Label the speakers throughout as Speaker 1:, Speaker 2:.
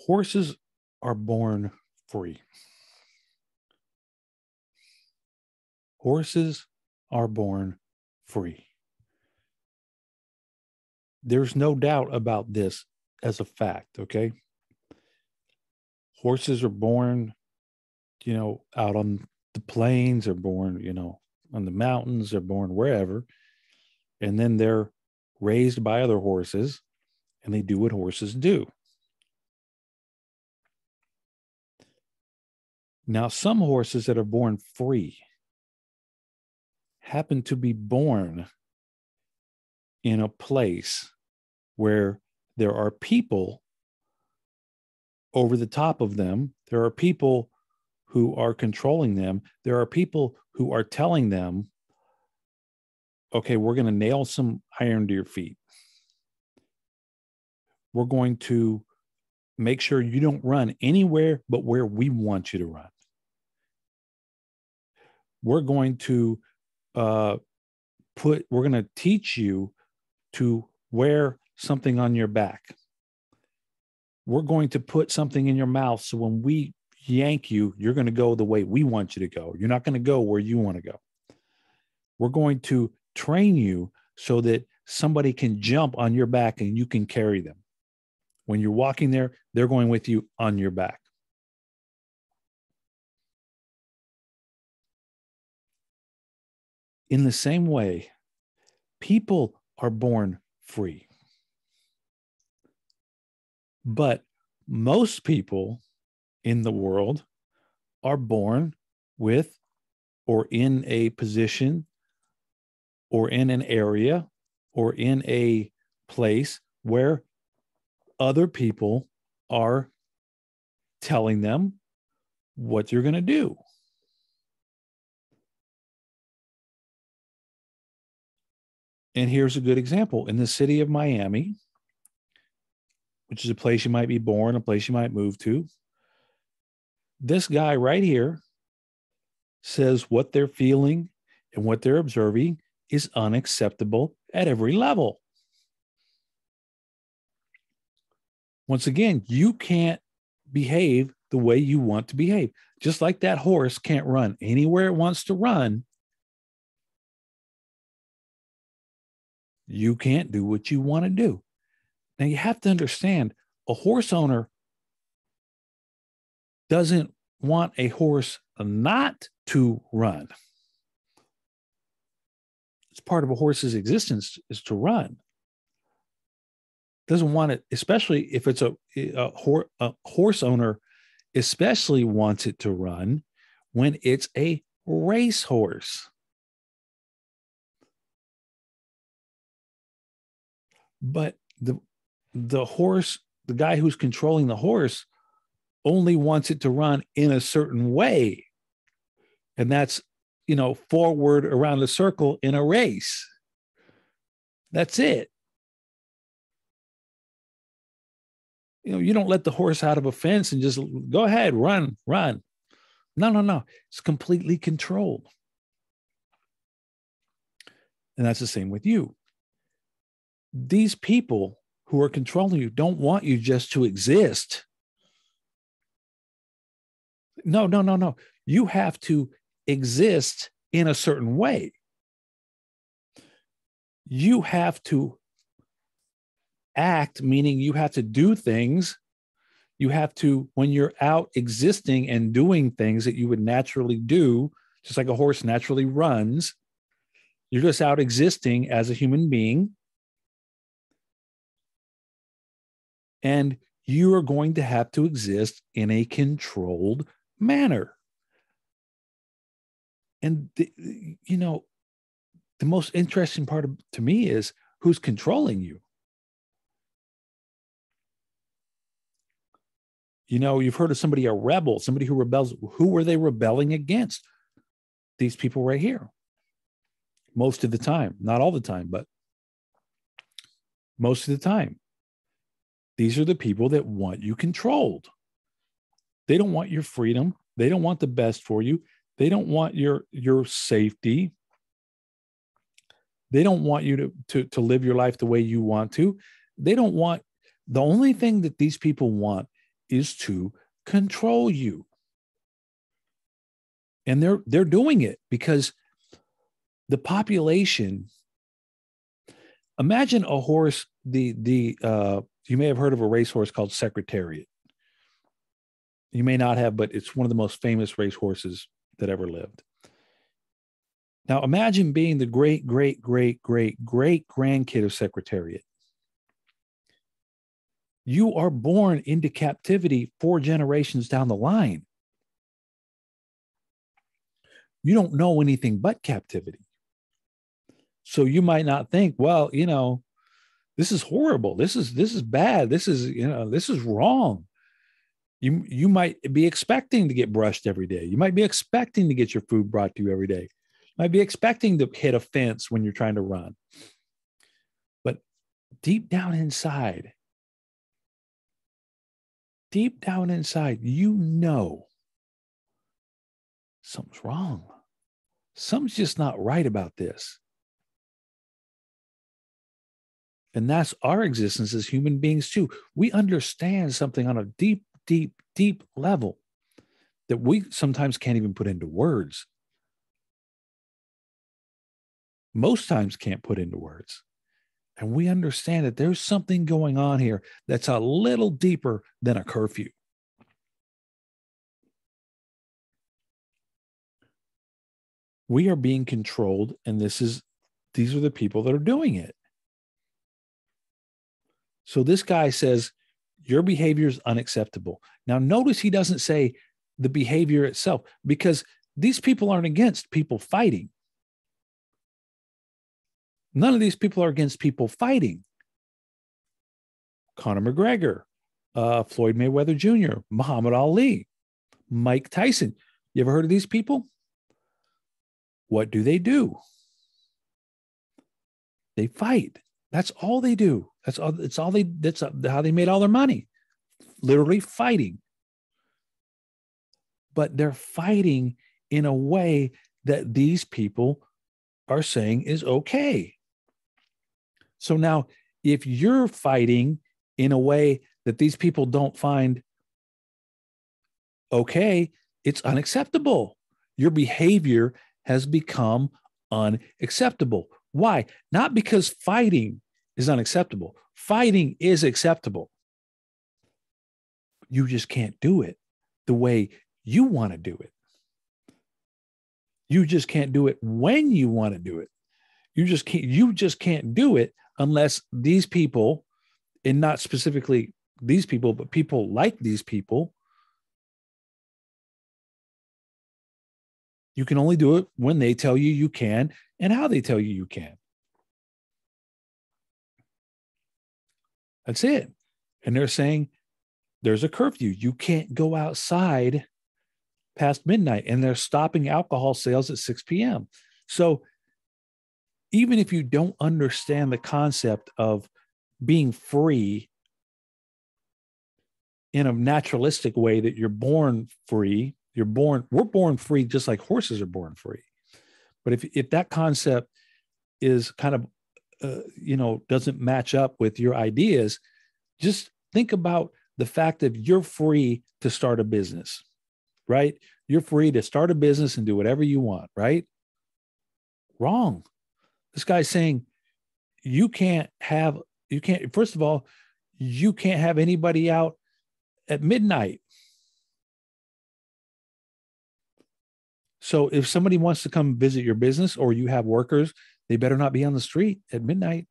Speaker 1: Horses are born free. Horses are born free. There's no doubt about this as a fact, okay? Horses are born, out on the plains, they're born, on the mountains, they're born wherever. And then they're raised by other horses and they do what horses do. Now, some horses that are born free happen to be born in a place where there are people over the top of them. There are people who are controlling them. There are people who are telling them, okay, we're going to nail some iron to your feet. We're going to make sure you don't run anywhere but where we want you to run. We're going to we're going to teach you to wear something on your back. We're going to put something in your mouth so when we yank you, you're going to go the way we want you to go. You're not going to go where you want to go. We're going to train you so that somebody can jump on your back and you can carry them. When you're walking there, they're going with you on your back. In the same way, people are born free. But most people in the world are born with or in a position or in an area or in a place where other people are telling them what you're going to do. And here's a good example. In the city of Miami, which is a place you might be born, a place you might move to, this guy right here says what they're feeling and what they're observing is unacceptable at every level. Once again, you can't behave the way you want to behave. Just like that horse can't run anywhere it wants to run, you can't do what you want to do. Now, you have to understand, a horse owner doesn't want a horse not to run. It's part of a horse's existence is to run. Doesn't want it, especially if it's a horse owner, especially wants it to run when it's a race horse. But the horse, the guy who's controlling the horse only wants it to run in a certain way. And that's, forward around a circle in a race. That's it. You don't let the horse out of a fence and just go ahead, run. No. It's completely controlled. And that's the same with you. These people who are controlling you don't want you just to exist. No. You have to exist in a certain way. You have to act, meaning you have to do things. You have to, when you're out existing and doing things that you would naturally do, just like a horse naturally runs, you're just out existing as a human being. And you are going to have to exist in a controlled manner. And, the most interesting part to me is who's controlling you. You've heard of somebody, a rebel, somebody who rebels. Who were they rebelling against? These people right here. Most of the time, not all the time, but most of the time. These are the people that want you controlled. They don't want your freedom. They don't want the best for you. They don't want your safety. They don't want you to live your life the way you want to. They don't want, the only thing that these people want is to control you. And they're doing it because the population, imagine a horse, you may have heard of a racehorse called Secretariat. You may not have, but it's one of the most famous racehorses that ever lived. Now imagine being the great grandkid of Secretariat. You are born into captivity 4 generations down the line. You don't know anything but captivity. So you might not think, well, this is horrible. This is bad. This is wrong. You might be expecting to get brushed every day. You might be expecting to get your food brought to you every day. You might be expecting to hit a fence when you're trying to run. But deep down inside, something's wrong. Something's just not right about this. And that's our existence as human beings too. We understand something on a deep level that we sometimes can't even put into words. Most times can't put into words. And we understand that there's something going on here that's a little deeper than a curfew. We are being controlled, and these are the people that are doing it. So this guy says, your behavior is unacceptable. Now, notice he doesn't say the behavior itself, because these people aren't against people fighting. None of these people are against people fighting. Conor McGregor, Floyd Mayweather Jr., Muhammad Ali, Mike Tyson. You ever heard of these people? What do? They fight. That's all they do. That's how they made all their money. Literally fighting. But they're fighting in a way that these people are saying is okay. So now, if you're fighting in a way that these people don't find okay, it's unacceptable. Your behavior has become unacceptable. Why? Not because fighting is unacceptable. Fighting is acceptable. You just can't do it the way you want to do it. You just can't do it when you want to do it. You just can't do it unless these people, and not specifically these people, but people like these people, you can only do it when they tell you you can and how they tell you you can. That's it. And they're saying there's a curfew. You can't go outside past midnight, and they're stopping alcohol sales at 6 p.m. So even if you don't understand the concept of being free in a naturalistic way, that you're born free, we're born free just like horses are born free. But if that concept is kind of, doesn't match up with your ideas, just think about the fact that you're free to start a business, right? You're free to start a business and do whatever you want, right? Wrong. This guy's saying first of all, you can't have anybody out at midnight. So if somebody wants to come visit your business, or you have workers, they better not be on the street at midnight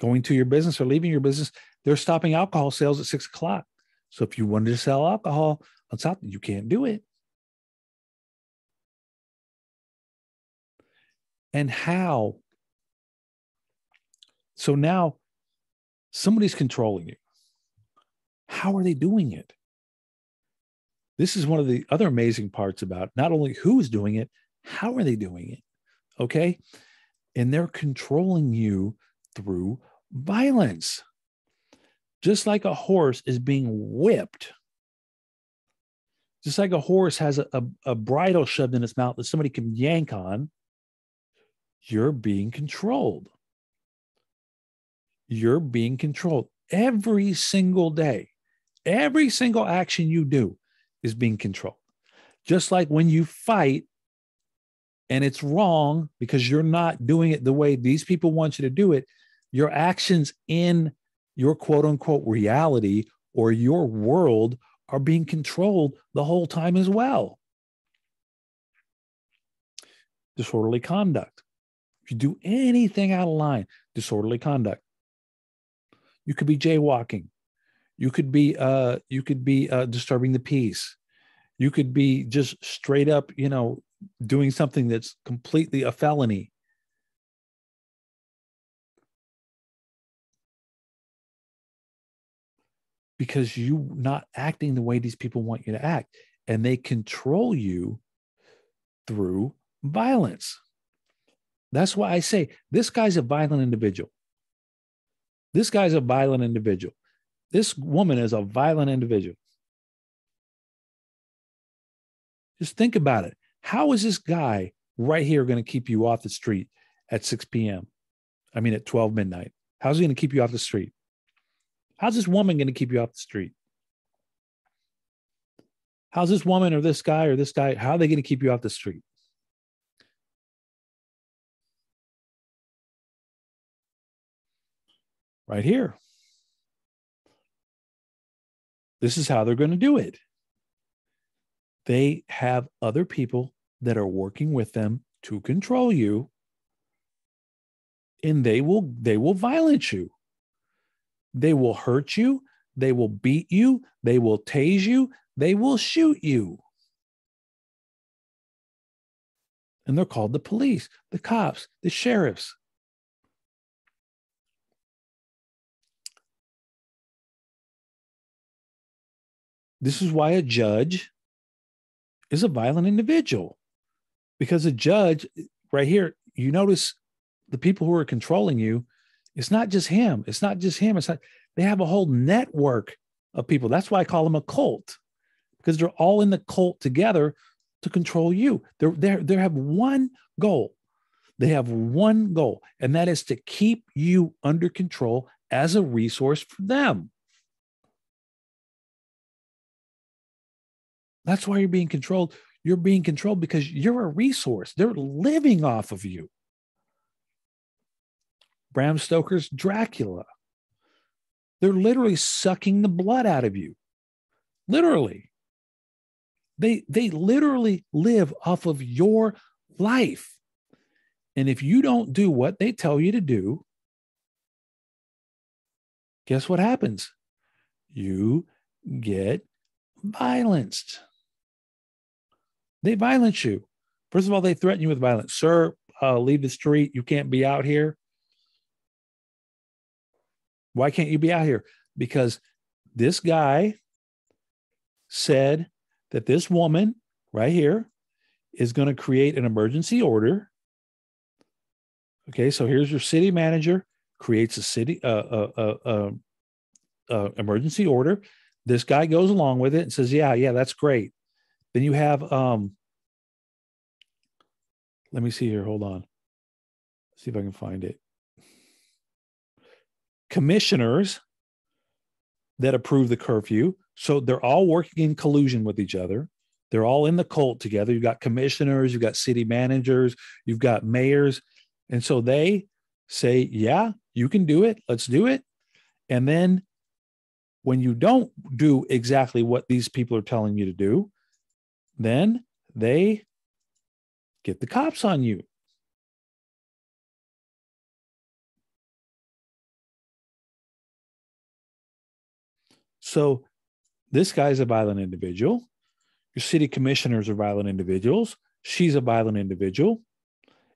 Speaker 1: going to your business or leaving your business. They're stopping alcohol sales at 6 o'clock. So if you wanted to sell alcohol on South, you can't do it. And how? So now somebody's controlling you. How are they doing it? This is one of the other amazing parts about not only who's doing it, how are they doing it? Okay. And they're controlling you through violence. Just like a horse is being whipped. Just like a horse has a bridle shoved in its mouth that somebody can yank on, you're being controlled. You're being controlled every single day. Every single action you do is being controlled. Just like when you fight and it's wrong because you're not doing it the way these people want you to do it, your actions in your quote unquote reality or your world are being controlled the whole time as well. Disorderly conduct. If you do anything out of line, disorderly conduct. You could be jaywalking. You could be disturbing the peace. You could be just straight up, doing something that's completely a felony. Because you're not acting the way these people want you to act, and they control you through violence. That's why I say this guy's a violent individual. This guy's a violent individual. This woman is a violent individual. Just think about it. How is this guy right here going to keep you off the street at 6 p.m.? I mean, at 12 midnight. How's he going to keep you off the street? How's this woman going to keep you off the street? How's this woman or this guy, how are they going to keep you off the street? Right here. This is how they're going to do it. They have other people that are working with them to control you, and they will violence you. They will hurt you. They will beat you. They will tase you. They will shoot you. And they're called the police, the cops, the sheriffs. This is why a judge is a violent individual. Because a judge, right here, you notice the people who are controlling you, it's not just him. It's not just him. They have a whole network of people. That's why I call them a cult, because they're all in the cult together to control you. They have one goal. They have one goal, and that is to keep you under control as a resource for them. That's why you're being controlled. You're being controlled because you're a resource. They're living off of you. Bram Stoker's Dracula. They're literally sucking the blood out of you. Literally. They literally live off of your life. And if you don't do what they tell you to do, guess what happens? You get violenced. They violence you. First of all, they threaten you with violence. Sir, leave the street. You can't be out here. Why can't you be out here? Because this guy said that this woman right here is going to create an emergency order. Okay, so here's your city manager, creates a city emergency order. This guy goes along with it and says, yeah, that's great. Then you have, let me see here. Hold on. See if I can find it. Commissioners that approve the curfew. So they're all working in collusion with each other. They're all in the cult together. You've got commissioners, you've got city managers, you've got mayors. And so they say, yeah, you can do it. Let's do it. And then when you don't do exactly what these people are telling you to do, then they get the cops on you. So this guy's a violent individual. Your city commissioners are violent individuals. She's a violent individual.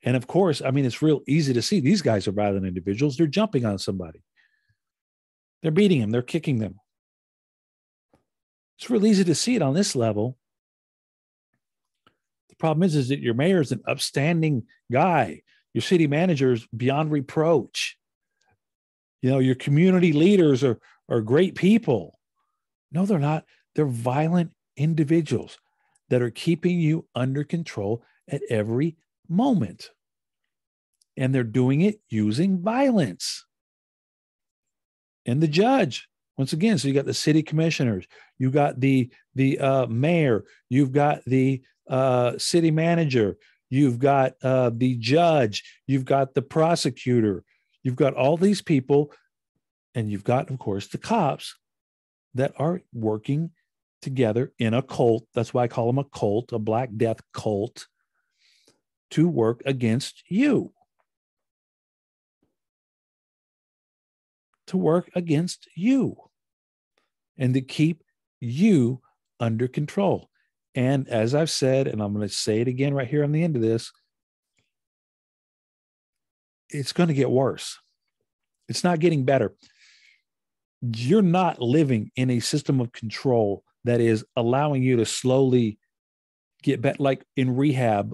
Speaker 1: And of course, I mean, it's real easy to see these guys are violent individuals. They're jumping on somebody. They're beating them. They're kicking them. It's real easy to see it on this level. The problem is that your mayor is an upstanding guy. Your city manager is beyond reproach. You know, your community leaders are great people. No, they're not. They're violent individuals that are keeping you under control at every moment. And they're doing it using violence. And the judge Once again, so you got the city commissioners, you got the mayor, you've got the city manager, you've got the judge, you've got the prosecutor, you've got all these people, and you've got, of course, the cops that are working together in a cult. That's why I call them a cult, a Black Death cult, to work against you. To work against you and to keep you under control. And as I've said, and I'm going to say it again right here on the end of this, it's going to get worse. It's not getting better. You're not living in a system of control that is allowing you to slowly get better, like in rehab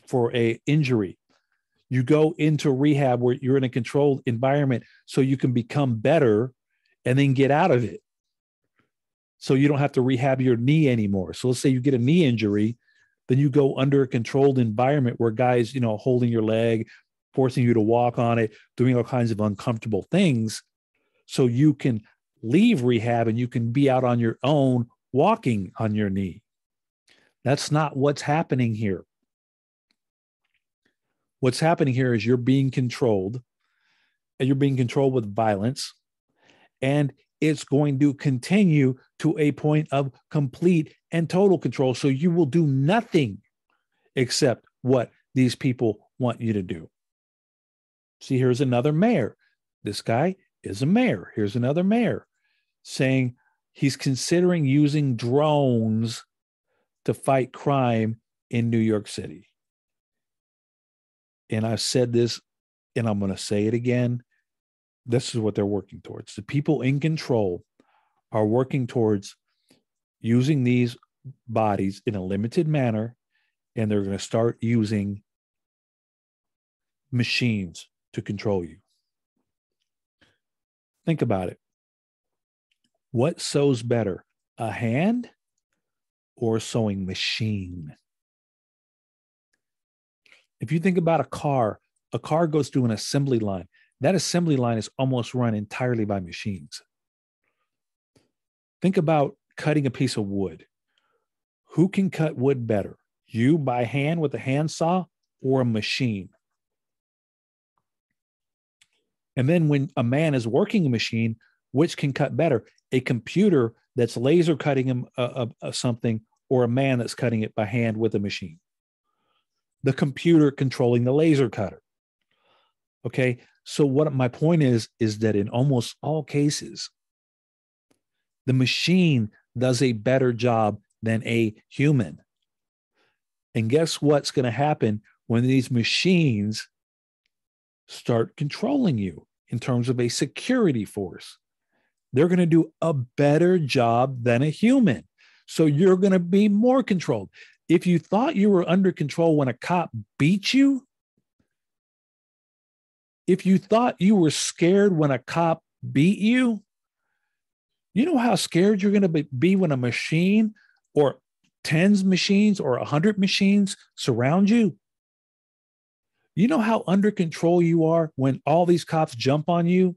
Speaker 1: for an injury. You go into rehab where you're in a controlled environment so you can become better and then get out of it. So you don't have to rehab your knee anymore. So let's say you get a knee injury, then you go under a controlled environment where guys, holding your leg, forcing you to walk on it, doing all kinds of uncomfortable things. So you can leave rehab and you can be out on your own walking on your knee. That's not what's happening here. What's happening here is you're being controlled, and you're being controlled with violence, and it's going to continue to a point of complete and total control. So you will do nothing except what these people want you to do. See, here's another mayor. This guy is a mayor. Here's another mayor saying he's considering using drones to fight crime in New York City. And I've said this, and I'm going to say it again. This is what they're working towards. The people in control are working towards using these bodies in a limited manner, and they're going to start using machines to control you. Think about it. What sews better, a hand or a sewing machine? If you think about a car goes through an assembly line. That assembly line is almost run entirely by machines. Think about cutting a piece of wood. Who can cut wood better? You by hand with a handsaw or a machine? And then when a man is working a machine, which can cut better? A computer that's laser cutting him something, or a man that's cutting it by hand with a machine? The computer controlling the laser cutter. Okay, so what my point is that in almost all cases, the machine does a better job than a human. And guess what's going to happen when these machines start controlling you in terms of a security force? They're going to do a better job than a human. So you're going to be more controlled. If you thought you were under control when a cop beat you, if you thought you were scared when a cop beat you, you know how scared you're going to be when a machine or 10 machines or 100 machines surround you? You know how under control you are when all these cops jump on you?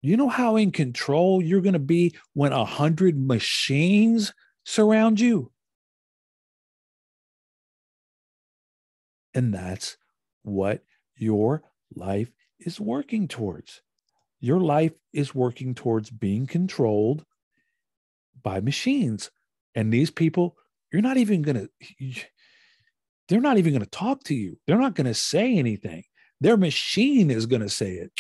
Speaker 1: You know how in control you're going to be when 100 machines surround you? And that's what your life is working towards. Your life is working towards being controlled by machines. And these people, they're not even going to talk to you. They're not going to say anything. Their machine is going to say it.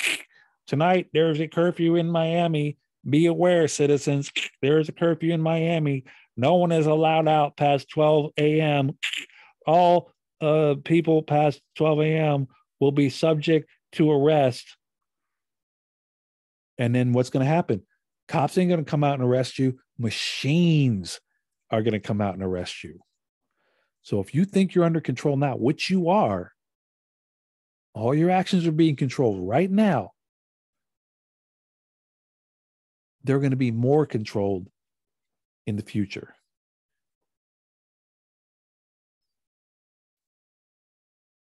Speaker 1: Tonight, there's a curfew in Miami. Be aware, citizens. There's a curfew in Miami. No one is allowed out past 12 a.m. All people past 12 a.m. will be subject to arrest. And then what's going to happen? Cops ain't going to come out and arrest you. Machines are going to come out and arrest you. So if you think you're under control now, which you are, all your actions are being controlled right now. They're going to be more controlled in the future.